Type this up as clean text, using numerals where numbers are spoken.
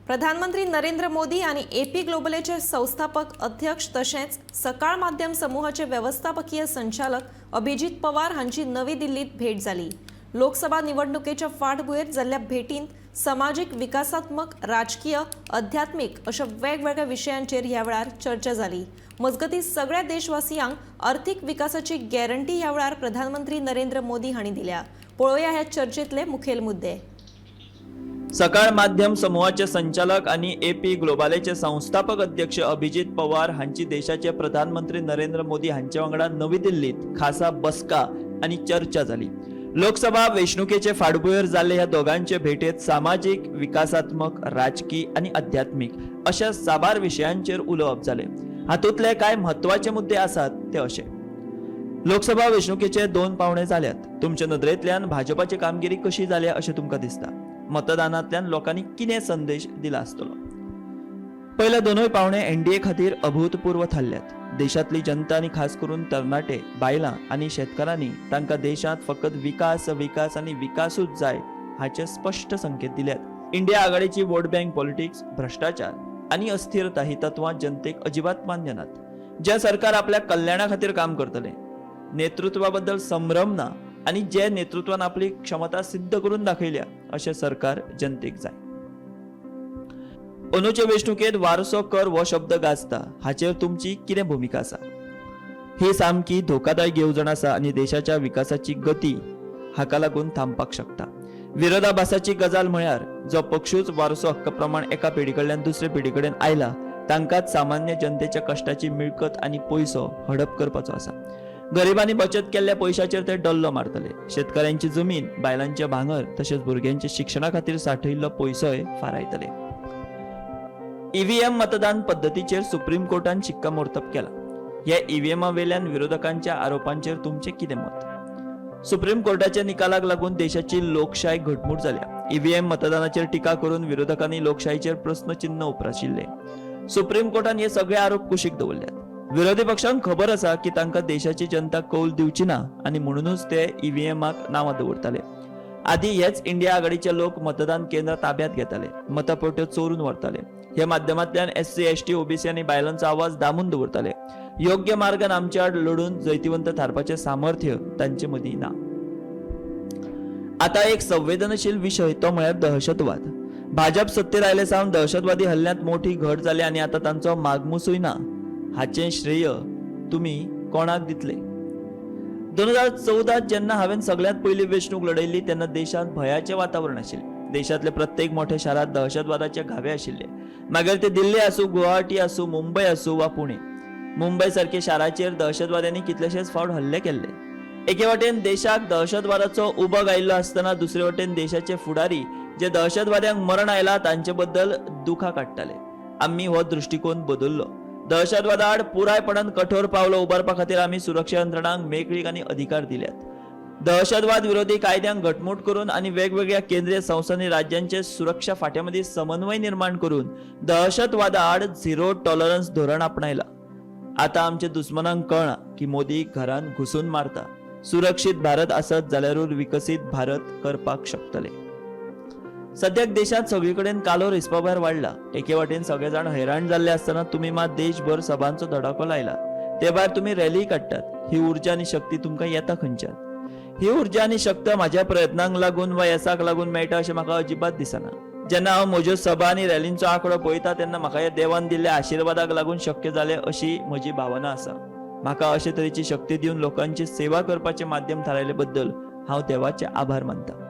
प्रधानमंत्री नरेंद्र मोदी आणि एपी ग्लोबलचे संस्थापक अध्यक्ष तसेच सकाळ माध्यम समूहाचे व्यवस्थापकीय संचालक अभिजित पवार हांची नवी दिल्लीत भेट झाली। लोकसभा निवडणुकीच्या फाटभुंयेर जाल्ल्या भेटींत सामाजिक, विकासात्मक, राजकीय, आध्यात्मिक अशा वेगवेगळ्या विशयांचेर ह्या वेळार चर्चा झाली। मजगती सगळ्या देशवासियांक आर्थिक विकासाची गॅरंटी ह्या वेळार प्रधानमंत्री नरेंद्र मोदी हांणी दिल्या। पळोवया ह्या चर्चेतले मुखेल मुद्दे। सकाळ माध्यम समूहाचे संचालक आणि एपी ग्लोबलचे संस्थापक अध्यक्ष अभिजित पवार हांची देशाचे प्रधानमंत्री नरेंद्र मोदी हांचे वांगडा नवी दिल्लीत खासा बसका आणि चर्चा झाली। लोकसभा वेंचणुकेचे फाटभुंयेर जाल्ले ह्या दोगांचे भेटेत सामाजिक, विकासात्मक, राजकीय आणि आध्यात्मिक अशा साबार विशयांचेर उलोवप जाले। हातूंतले कांय म्हत्वाचे मुद्दे आसात ते अशे। लोकसभा वेंचणुकेचे 2 पावणे जाल्यात। तुमच्या नदरेंतल्यान भाजपाची कामगिरी कशी जाल्या अशें तुमकां दिसता? मतदानांतल्यान लोकांनी कितें संदेश दिला आसतलो? पयले दोनूय पावणे एनडीए खातीर अभूतपूर्व थारल्यात। देशातली जनता आणि खास करून तरणाटे, बायलां आणि शेतकारांनी तांकां देशात फकत विकास विकास आणि विकासूच जाय हाचे स्पष्ट संकेत दिल्यात। इंडिया आघाडीची वोट बँक पॉलिटिक्स, भ्रष्टाचार आणि अस्थिरता ही तत्वां जनतेक अजिबात मान्य नात। जे सरकार आपल्या कल्याणा खातीर काम करतले, नेतृत्वाबद्दल संभ्रम ना आणि जे नेतृत्वान आपली क्षमता सिद्ध करून दाखयल्या अशें सरकार जनतेक जाय। अंदूचे वेंचणुकेत वारसो कर हो शब्द गाजता, हाचेर तुमची कितें भूमिका आसा? ही सामकी धोकादायक येवजण आसा आणि देशाच्या विकासाची गती हाका लागून थांबपाक शकता। विरोधाभासाची गजाल म्हळ्यार जो पक्षूच वारसो हक्क प्रमाण एका पिढी कडल्यान दुसरे पिढी कडेन आयला तांकांच सामान्य जनतेच्या कष्टाची मिळकत आणि पयसो हडप करपाचो आसा। गरिबांनी बचत केल्ल्या पैशाचेर ते डल्लो मारतले। शेतकऱ्यांची जमीन, बायलांचे भांगर तसेच भुरग्यांच्या शिक्षणा खातीर साठयल्लो पयसोय फारायतले। ईव्हीएम मतदान पद्धतीचेर सुप्रीम कोर्टान शिक्कामोर्तब केला। ह्या ईव्हीएमा वेल्यान विरोधकांच्या आरोपांचेर तुमचे कितें मत? सुप्रीम कोर्टाच्या निकालाक लागून देशाची लोकशाय घटमूट जाल्या। ईव्हीएम मतदानाचेर टिका करून विरोधकांनी लोकशायेचेर प्रश्नचिन्ह उप्राशिल्ले। सुप्रीम कोर्टान हे सगळे आरोप कुशीक दवरल्यात। विरोधी पक्षांक खबर आसा की तांकां देशाची जनता कौल दिवची ना आणि म्हणूनच ते ईव्हीएमाक नांवां दवरताले। आदी हेच इंडिया आघाडीचे लोक मतदान केंद्र ताब्यात घेताले, मतपेट्यो चोरून व्हरताले। हे माध्यमांतल्यान एससी, एसटी, ओबीसी आणि बायलांचो आवाज दामून दवरताले। योग्य मार्गान आमचे आड लढून जैतिवंत थारपाचे सामर्थ्य तांचे मदीं ना। आता एक संवेदनशील विषय तो म्हळ्यार दहशतवाद। भाजप सत्तेर आयले सावन दहशतवादी हल्ल्यांत मोठी घट जाली आणि आता तांचो मागमूसूय ना। हाचे श्रेय तुम्ही कोणाक दितले? 2014 जेन्ना हांवें सगळ्यात पयली वेंचणूक लढयल्ली तेन्ना देशात भयाचे वातावरण आशिल्ले। देशातले प्रत्येक मोठ्या शारात दहशतवादाचे घावे आशिल्ले। मागीर ते दिल्ली आसूं, गुवाहाटी आसूं, मुंबय आसूं वा पुणे। मुंबय सारख्या शाराचेर दहशतवाद्यांनी कितलेशेच फावट हल्ले केल्ले। एके वटेन देशाक दहशतवादाचो उबग आयिल्लो आसतना दुसरे वटेन देशाचे फुडारी जे दहशतवाद्यांक मरण आयला तांचे बद्दल दुखा काडटाले। आम्ही हो दृष्टिकोन बदललो। दहशतवादा आड पुरायपणान कठोर पावलो उबारपा खातीर आम्ही सुरक्षा यंत्रणांक मेकळीक आणि अधिकार दिल्यात। दहशतवाद विरोधी कायद्यांक घटमूट करून आणि वेगवेगळ्या केंद्रीय संस्थांनी राज्यांचे सुरक्षा फाट्यामध्ये समन्वय निर्माण करून दहशतवादा आड झिरो टॉलरन्स धोरण आपणायला। आता आमच्या दुश्मनांक कळना की मोदी घरान घुसून मारता। सुरक्षित भारत आसत जाल्यारूच विकसित भारत करपाक शकतले। सद्याक देशात सगळीकडेन कालो रिस्पा भायर वाडला। एके वाटेन सगळे जाण हैराण जाल्ले आसतना तुम्ही मात देशभर सभांचो धडाको लायला। ते भायर तुम्ही रॅली काडटात। ही उर्जा आणि शक्ती तुमकां येता खंयच्यान? ही उर्जा आणि शक्ती माझ्या प्रयत्नांक लागून वा येसाक लागून मेळटा अशें म्हाका अजिबात दिसना। जेन्ना हांव म्हज्यो सभा आनी रॅलींचो आंकडो पळयता तेन्ना म्हाका ह्या देवान दिल्ल्या आशिर्वादाक लागून शक्य जालें अशी म्हजी भावना आसा। म्हाका अशे तरेची शक्ती दिवन लोकांची सेवा करपाचें माध्यम थारायले बद्दल हांव देवाचे आभार मानतां।